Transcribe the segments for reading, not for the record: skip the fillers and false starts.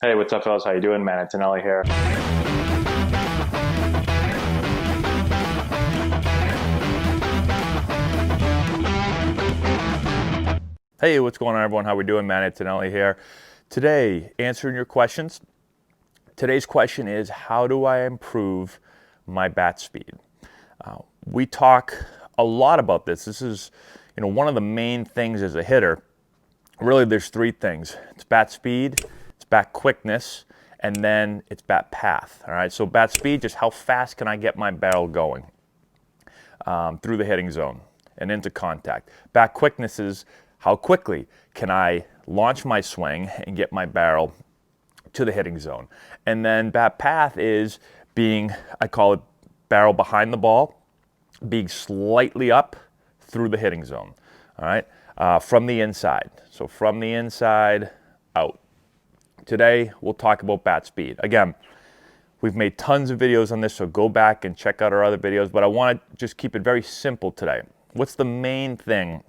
Hey, what's up, fellas? How you doing, man? Antonelli here. Hey, what's going on, everyone? How we doing? Man, Antonelli here. Today, answering your questions. Today's question is, how do I improve my bat speed? We talk a lot about this. This is, one of the main things as a hitter. Really, there's three things. It's bat speed, it's bat quickness, and then it's bat path. All right. So bat speed, just how fast can I get my barrel going through the hitting zone and into contact. Bat quickness is how quickly can I launch my swing and get my barrel to the hitting zone. And then bat path is being, I call it barrel behind the ball, being slightly up through the hitting zone. All right, from the inside. So from the inside out. Today we'll talk about bat speed. Again, we've made tons of videos on this, so go back and check out our other videos, but I want to just keep it very simple today. What's the main thing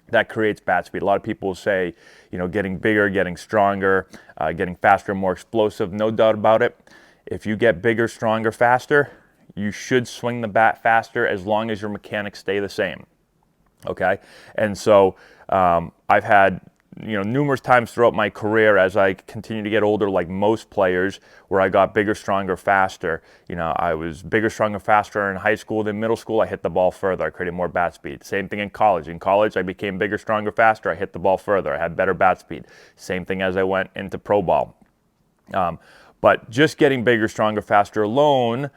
that creates bat speed? A lot of people will say, getting bigger, getting stronger, getting faster, more explosive. No doubt about it. If you get bigger, stronger, faster, you should swing the bat faster as long as your mechanics stay the same. Okay? And so I've had numerous times throughout my career as I continue to get older, like most players, where I got bigger, stronger, faster. I was bigger, stronger, faster in high school. Then middle school, I hit the ball further. I created more bat speed. Same thing in college. In college, I became bigger, stronger, faster. I hit the ball further. I had better bat speed. Same thing as I went into pro ball. But just getting bigger, stronger, faster alone,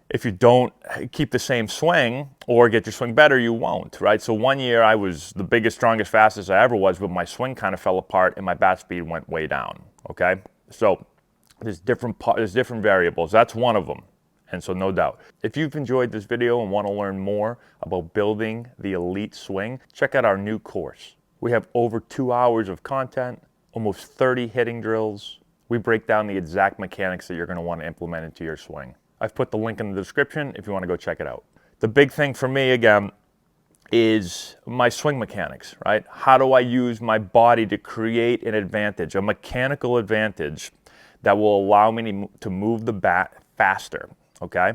if you don't keep the same swing or get your swing better, you won't, right? So one year I was the biggest, strongest, fastest I ever was, but my swing kind of fell apart and my bat speed went way down, okay? So there's different variables. That's one of them, and so no doubt. If you've enjoyed this video and want to learn more about building the elite swing, check out our new course. We have over 2 hours of content, almost 30 hitting drills. We break down the exact mechanics that you're going to want to implement into your swing. I've put the link in the description if you want to go check it out. The big thing for me, again, is my swing mechanics, right? How do I use my body to create an advantage, a mechanical advantage that will allow me to move the bat faster, okay?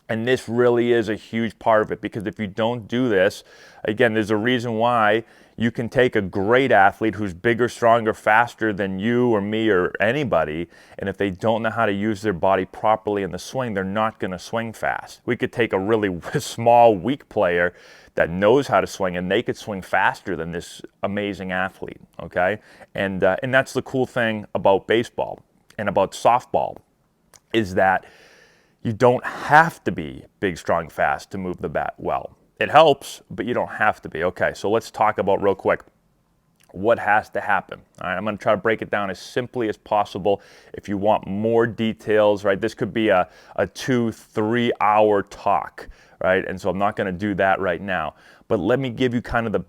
And this really is a huge part of it, because if you don't do this, again, there's a reason why you can take a great athlete who's bigger, stronger, faster than you or me or anybody, and if they don't know how to use their body properly in the swing, they're not going to swing fast. We could take a really small, weak player that knows how to swing, and they could swing faster than this amazing athlete, okay? And that's the cool thing about baseball and about softball, is that you don't have to be big, strong, fast to move the bat well. It helps, but you don't have to be. Okay, so let's talk about real quick what has to happen. All right, I'm going to try to break it down as simply as possible. If you want more details, right, this could be a 2-3 hour talk, right? And so I'm not going to do that right now. But let me give you kind of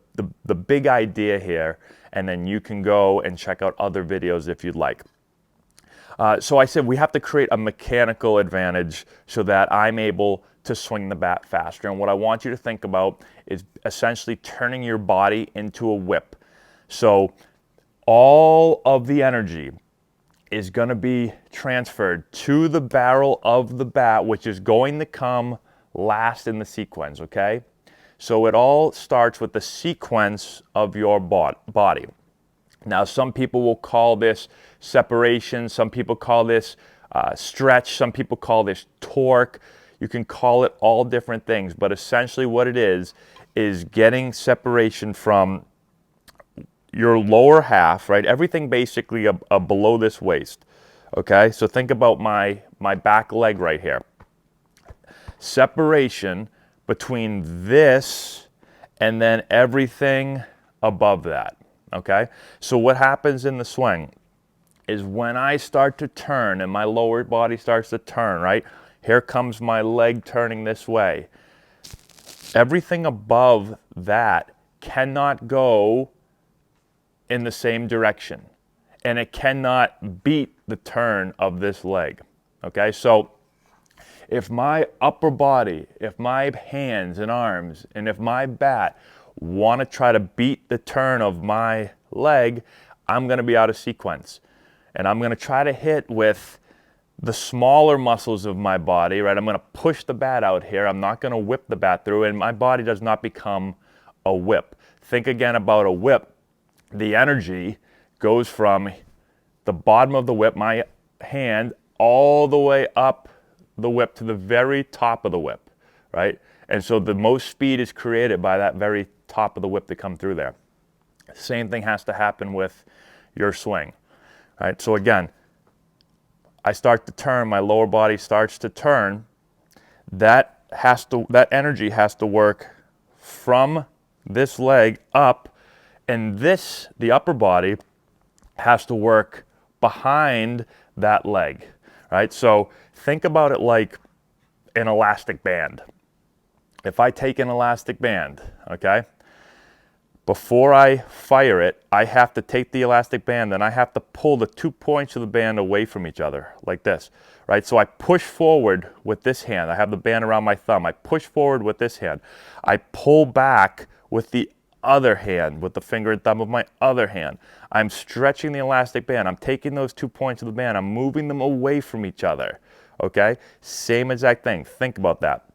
the big idea here, and then you can go and check out other videos if you'd like. So I said we have to create a mechanical advantage so that I'm able to swing the bat faster. And what I want you to think about is essentially turning your body into a whip. So all of the energy is going to be transferred to the barrel of the bat, which is going to come last in the sequence, okay? So it all starts with the sequence of your body. Now, some people will call this separation. Some people call this stretch. Some people call this torque. You can call it all different things, but essentially what it is getting separation from your lower half, right? Everything basically below this waist, okay? So think about my back leg right here. Separation between this and then everything above that. Okay, so what happens in the swing is when I start to turn and my lower body starts to turn, right? Here comes my leg turning this way. Everything above that cannot go in the same direction, and it cannot beat the turn of this leg. Okay, so if my upper body, if my hands and arms, and if my bat want to try to beat the turn of my leg, I'm going to be out of sequence. and I'm going to try to hit with the smaller muscles of my body, right? I'm going to push the bat out here. I'm not going to whip the bat through, and my body does not become a whip. Think again about a whip. The energy goes from the bottom of the whip, my hand, all the way up the whip to the very top of the whip, right? And so the most speed is created by that very top of the whip to come through there. Same thing has to happen with your swing, right? So again, I start to turn, my lower body starts to turn. That energy has to work from this leg up, and the upper body has to work behind that leg, right? So think about it like an elastic band. If I take an elastic band, okay, before I fire it, I have to take the elastic band and I have to pull the 2 points of the band away from each other, like this, right? So I push forward with this hand. I have the band around my thumb. I push forward with this hand. I pull back with the other hand, with the finger and thumb of my other hand. I'm stretching the elastic band. I'm taking those 2 points of the band. I'm moving them away from each other, okay? Same exact thing. Think about that.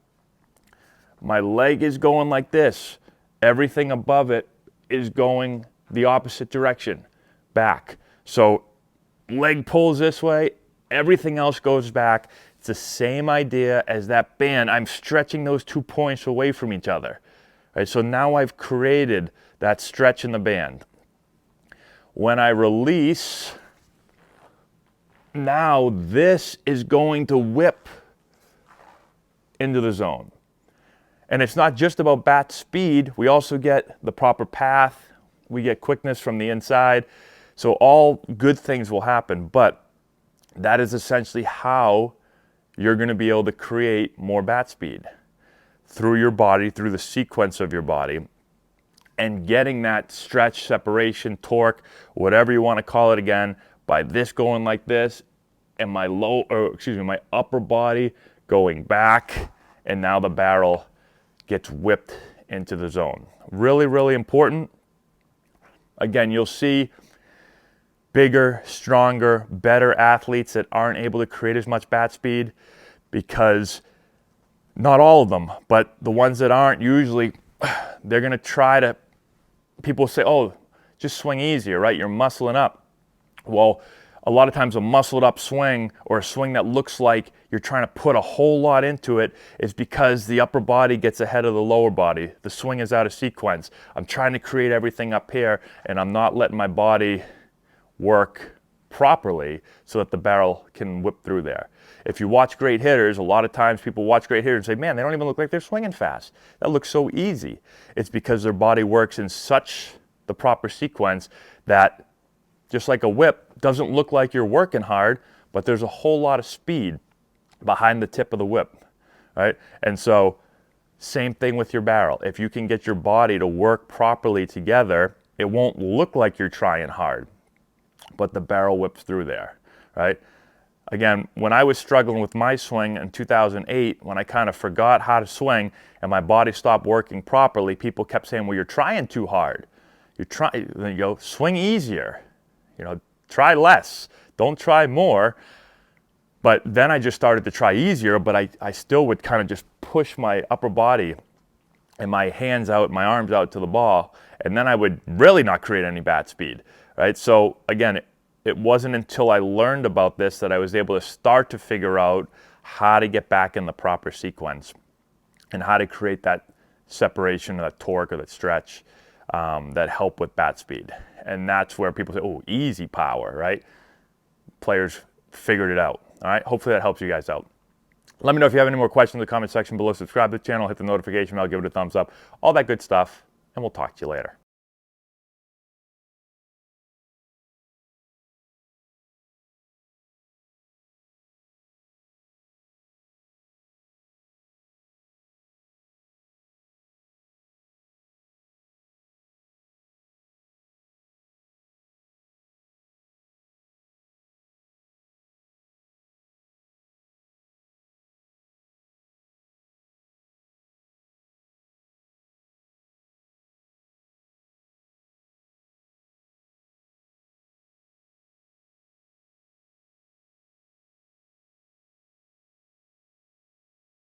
My leg is going like this. Everything above it is going the opposite direction, back. So leg pulls this way, everything else goes back. It's the same idea as that band. I'm stretching those 2 points away from each other. Right, so now I've created that stretch in the band. When I release, now this is going to whip into the zone. And it's not just about bat speed. We also get the proper path. We get quickness from the inside. So all good things will happen. But that is essentially how you're going to be able to create more bat speed. Through your body, through the sequence of your body. And getting that stretch, separation, torque, whatever you want to call it again, by this going like this, and my my upper body going back, and now the barrel gets whipped into the zone. Really, really important. Again, you'll see bigger, stronger, better athletes that aren't able to create as much bat speed, because not all of them, but the ones that aren't, usually they're going to try to, people say, oh, just swing easier, right? You're muscling up. Well, a lot of times a muscled up swing, or a swing that looks like you're trying to put a whole lot into it, is because the upper body gets ahead of the lower body. The swing is out of sequence. I'm trying to create everything up here, and I'm not letting my body work properly so that the barrel can whip through there. If you watch great hitters, a lot of times people watch great hitters and say, man, they don't even look like they're swinging fast. That looks so easy. It's because their body works in such the proper sequence that, just like a whip, doesn't look like you're working hard, but there's a whole lot of speed behind the tip of the whip, right? And so, same thing with your barrel. If you can get your body to work properly together, it won't look like you're trying hard, but the barrel whips through there, right? Again, when I was struggling with my swing in 2008, when I kind of forgot how to swing and my body stopped working properly, people kept saying, well, you're trying too hard. Then you go, swing easier, try less, don't try more. But then I just started to try easier, but I still would kind of just push my upper body and my hands out, my arms out to the ball, and then I would really not create any bat speed, right? So again, it wasn't until I learned about this that I was able to start to figure out how to get back in the proper sequence and how to create that separation or that torque or that stretch that help with bat speed. And that's where people say, oh, easy power, right? Players figured it out. All right, hopefully that helps you guys out. Let me know if you have any more questions in the comment section below. Subscribe to the channel, hit the notification bell, give it a thumbs up, all that good stuff, and we'll talk to you later.